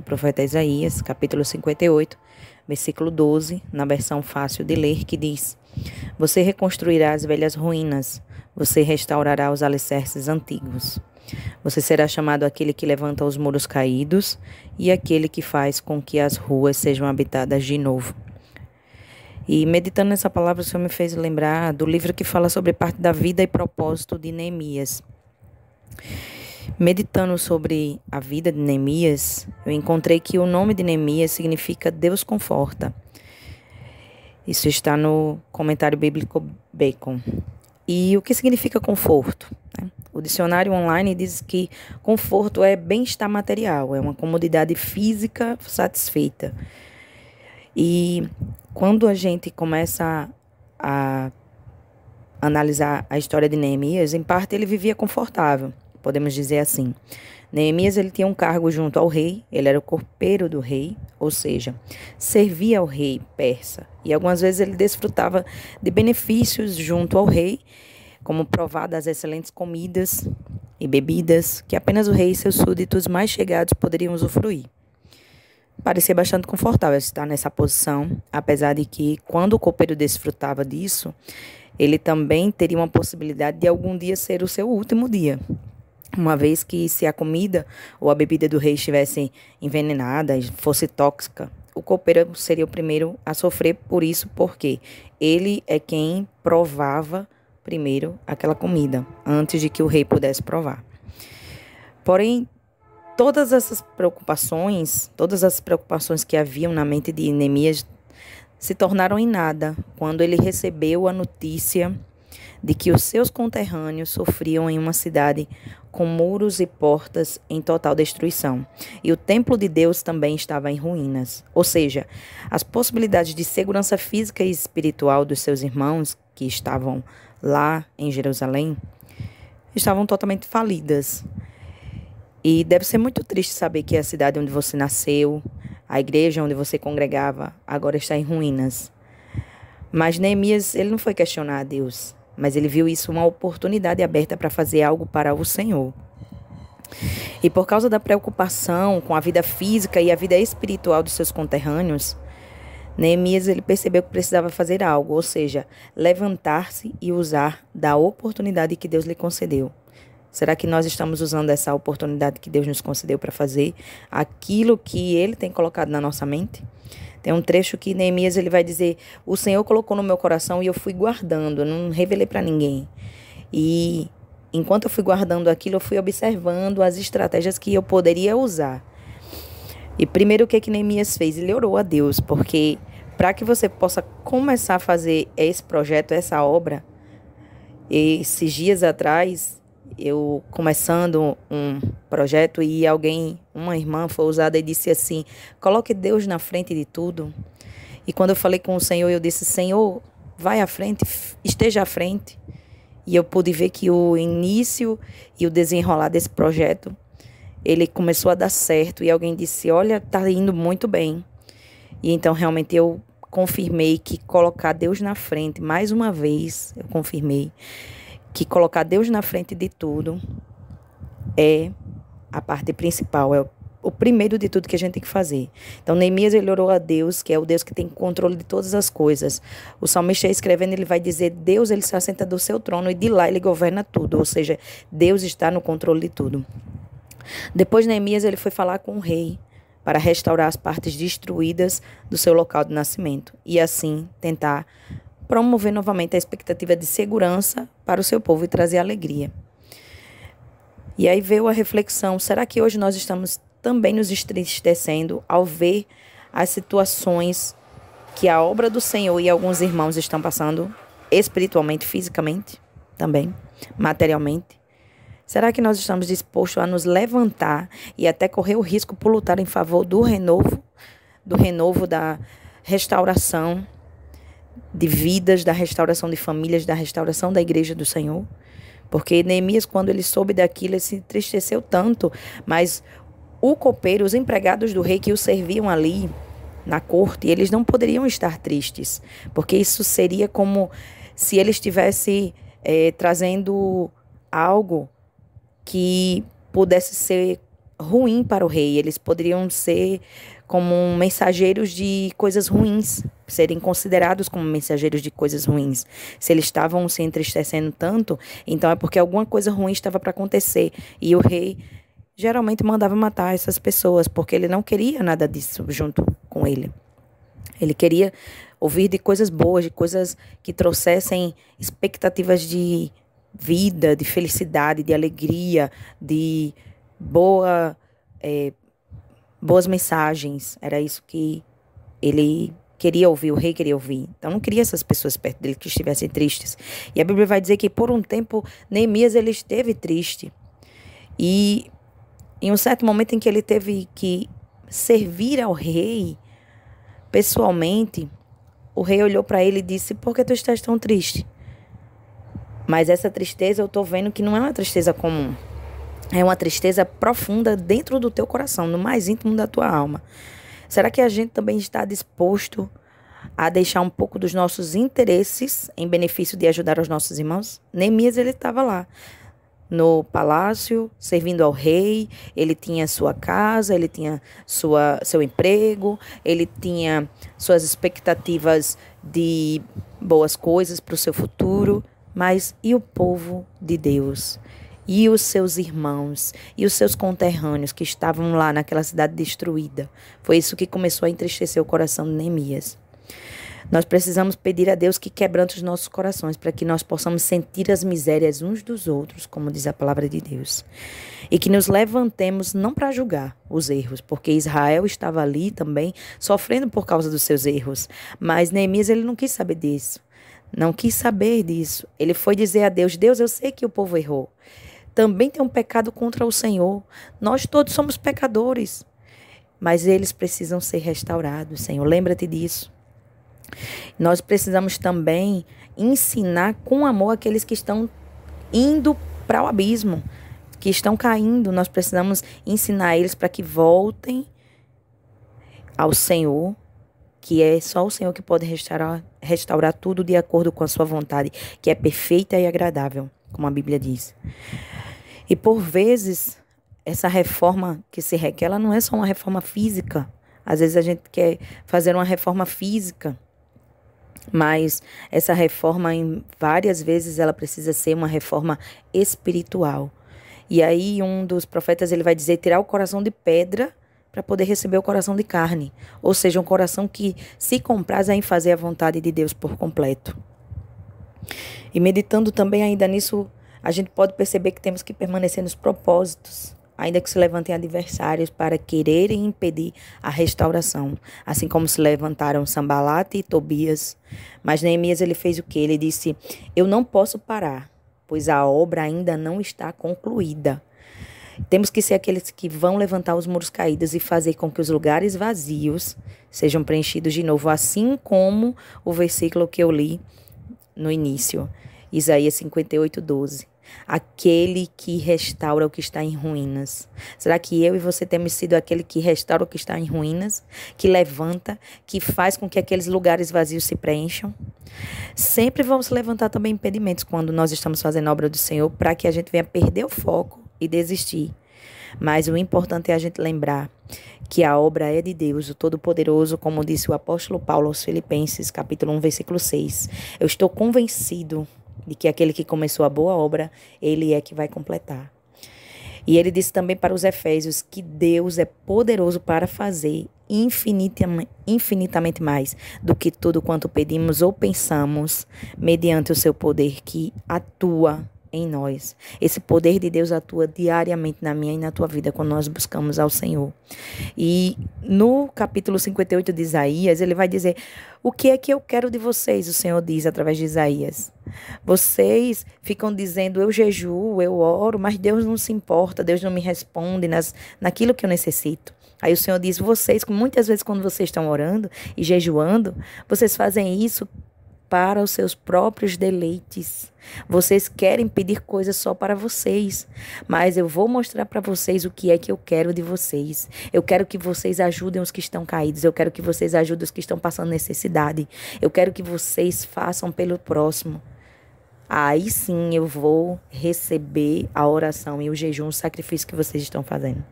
profeta Isaías, capítulo 58, versículo 12, na versão fácil de ler, que diz: Você reconstruirá as velhas ruínas, você restaurará os alicerces antigos. Você será chamado aquele que levanta os muros caídos e aquele que faz com que as ruas sejam habitadas de novo. E meditando nessa palavra, o Senhor me fez lembrar do livro que fala sobre parte da vida e propósito de Neemias. Meditando sobre a vida de Neemias, eu encontrei que o nome de Neemias significa Deus conforta. Isso está no comentário bíblico Bacon. E o que significa conforto? O dicionário online diz que conforto é bem-estar material, é uma comodidade física satisfeita. E quando a gente começa a analisar a história de Neemias, em parte ele vivia confortável, podemos dizer assim. Neemias ele tinha um cargo junto ao rei, ele era o copeiro do rei, ou seja, servia ao rei persa. E algumas vezes ele desfrutava de benefícios junto ao rei, como provar das excelentes comidas e bebidas que apenas o rei e seus súditos mais chegados poderiam usufruir. Parecia bastante confortável estar nessa posição, apesar de que, quando o copeiro desfrutava disso, ele também teria uma possibilidade de algum dia ser o seu último dia. Uma vez que, se a comida ou a bebida do rei estivesse envenenada e fosse tóxica, o copeiro seria o primeiro a sofrer por isso, porque ele é quem provava primeiro aquela comida, antes de que o rei pudesse provar. Porém, todas as preocupações que haviam na mente de Neemias se tornaram em nada quando ele recebeu a notícia de que os seus conterrâneos sofriam em uma cidade com muros e portas em total destruição. E o templo de Deus também estava em ruínas. Ou seja, as possibilidades de segurança física e espiritual dos seus irmãos, que estavam lá em Jerusalém, estavam totalmente falidas. E deve ser muito triste saber que a cidade onde você nasceu, a igreja onde você congregava, agora está em ruínas. Mas Neemias, ele não foi questionar a Deus, mas ele viu isso uma oportunidade aberta para fazer algo para o Senhor. E por causa da preocupação com a vida física e a vida espiritual dos seus conterrâneos, Neemias ele percebeu que precisava fazer algo, ou seja, levantar-se e usar da oportunidade que Deus lhe concedeu. Será que nós estamos usando essa oportunidade que Deus nos concedeu para fazer aquilo que Ele tem colocado na nossa mente? Tem um trecho que Neemias ele vai dizer: o Senhor colocou no meu coração e eu fui guardando, eu não revelei para ninguém. E enquanto eu fui guardando aquilo, eu fui observando as estratégias que eu poderia usar. E primeiro o que Neemias fez? Ele orou a Deus, porque para que você possa começar a fazer esse projeto, essa obra, esses dias atrás, eu começando um projeto e uma irmã foi ousada e disse assim: coloque Deus na frente de tudo. E quando eu falei com o Senhor, eu disse: Senhor, vai à frente, esteja à frente. E eu pude ver que o início e o desenrolar desse projeto, ele começou a dar certo. E alguém disse: olha, está indo muito bem. E então realmente eu confirmei que colocar Deus na frente, mais uma vez eu confirmei que colocar Deus na frente de tudo é a parte principal, é o primeiro de tudo que a gente tem que fazer. Então, Neemias, ele orou a Deus, que é o Deus que tem controle de todas as coisas. O salmista escrevendo, ele vai dizer: Deus, ele se assenta do seu trono e de lá ele governa tudo. Ou seja, Deus está no controle de tudo. Depois, Neemias, ele foi falar com o rei para restaurar as partes destruídas do seu local de nascimento e assim tentar promover novamente a expectativa de segurança para o seu povo e trazer alegria. E aí veio a reflexão: será que hoje nós estamos também nos entristecendo ao ver as situações que a obra do Senhor e alguns irmãos estão passando espiritualmente, fisicamente, também, materialmente? Será que nós estamos dispostos a nos levantar e até correr o risco por lutar em favor do renovo da restauração de vidas, da restauração de famílias, da restauração da igreja do Senhor? Porque Neemias, quando ele soube daquilo, ele se entristeceu tanto, mas o copeiro, os empregados do rei que o serviam ali na corte, eles não poderiam estar tristes, porque isso seria como se ele estivesse trazendo algo que pudesse ser ruim para o rei. Eles poderiam ser como mensageiros de coisas ruins, serem considerados como mensageiros de coisas ruins. Se eles estavam se entristecendo tanto, então é porque alguma coisa ruim estava para acontecer. E o rei geralmente mandava matar essas pessoas, porque ele não queria nada disso junto com ele. Ele queria ouvir de coisas boas, de coisas que trouxessem expectativas de vida, de felicidade, de alegria, de boas mensagens. Era isso que ele queria ouvir, o rei queria ouvir. Então não queria essas pessoas perto dele que estivessem tristes. E a Bíblia vai dizer que por um tempo Neemias ele esteve triste. E em um certo momento em que ele teve que servir ao rei pessoalmente, o rei olhou para ele e disse: por que tu estás tão triste? Mas essa tristeza eu estou vendo que não é uma tristeza comum. É uma tristeza profunda dentro do teu coração, no mais íntimo da tua alma. Será que a gente também está disposto a deixar um pouco dos nossos interesses em benefício de ajudar os nossos irmãos? Neemias, ele estava lá no palácio, servindo ao rei. Ele tinha sua casa, ele tinha seu emprego, ele tinha suas expectativas de boas coisas para o seu futuro. Mas e o povo de Deus? E os seus irmãos? E os seus conterrâneos que estavam lá naquela cidade destruída? Foi isso que começou a entristecer o coração de Neemias. Nós precisamos pedir a Deus que quebrante os nossos corações para que nós possamos sentir as misérias uns dos outros, como diz a palavra de Deus. E que nos levantemos não para julgar os erros, porque Israel estava ali também sofrendo por causa dos seus erros. Mas Neemias, ele não quis saber disso. Não quis saber disso. Ele foi dizer a Deus: Deus, eu sei que o povo errou. Também tem um pecado contra o Senhor. Nós todos somos pecadores. Mas eles precisam ser restaurados, Senhor. Lembra-te disso. Nós precisamos também ensinar com amor aqueles que estão indo para o abismo, que estão caindo. Nós precisamos ensinar eles para que voltem ao Senhor, que é só o Senhor que pode restaurar tudo de acordo com a sua vontade, que é perfeita e agradável, como a Bíblia diz. E por vezes, essa reforma que se requer, ela não é só uma reforma física. Às vezes a gente quer fazer uma reforma física, mas essa reforma, várias vezes, ela precisa ser uma reforma espiritual. E aí um dos profetas, ele vai dizer: tirar o coração de pedra para poder receber o coração de carne. Ou seja, um coração que se compraz em fazer a vontade de Deus por completo. E meditando também ainda nisso, a gente pode perceber que temos que permanecer nos propósitos, ainda que se levantem adversários para quererem impedir a restauração. Assim como se levantaram Sambalate e Tobias. Mas Neemias, ele fez o quê? Ele disse: eu não posso parar, pois a obra ainda não está concluída. Temos que ser aqueles que vão levantar os muros caídos e fazer com que os lugares vazios sejam preenchidos de novo, assim como o versículo que eu li no início, Isaías 58:12. Aquele que restaura o que está em ruínas. Será que eu e você temos sido aquele que restaura o que está em ruínas? Que levanta, que faz com que aqueles lugares vazios se preencham? Sempre vamos levantar também impedimentos quando nós estamos fazendo a obra do Senhor, para que a gente venha perder o foco e desistir. Mas o importante é a gente lembrar que a obra é de Deus, o Todo-Poderoso, como disse o apóstolo Paulo aos Filipenses, capítulo 1, versículo 6. Eu estou convencido de que aquele que começou a boa obra, ele é que vai completar. E ele disse também para os Efésios que Deus é poderoso para fazer infinitamente mais do que tudo quanto pedimos ou pensamos, mediante o seu poder que atua em nós. Esse poder de Deus atua diariamente na minha e na tua vida quando nós buscamos ao Senhor. E no capítulo 58 de Isaías, ele vai dizer: o que é que eu quero de vocês? O Senhor diz através de Isaías. Vocês ficam dizendo: eu jejuo, eu oro, mas Deus não se importa, Deus não me responde naquilo que eu necessito. Aí o Senhor diz: vocês, muitas vezes quando vocês estão orando e jejuando, vocês fazem isso para os seus próprios deleites. Vocês querem pedir coisas só para vocês, mas eu vou mostrar para vocês o que é que eu quero de vocês. Eu quero que vocês ajudem os que estão caídos, eu quero que vocês ajudem os que estão passando necessidade, eu quero que vocês façam pelo próximo. Aí sim eu vou receber a oração e o jejum, o sacrifício que vocês estão fazendo.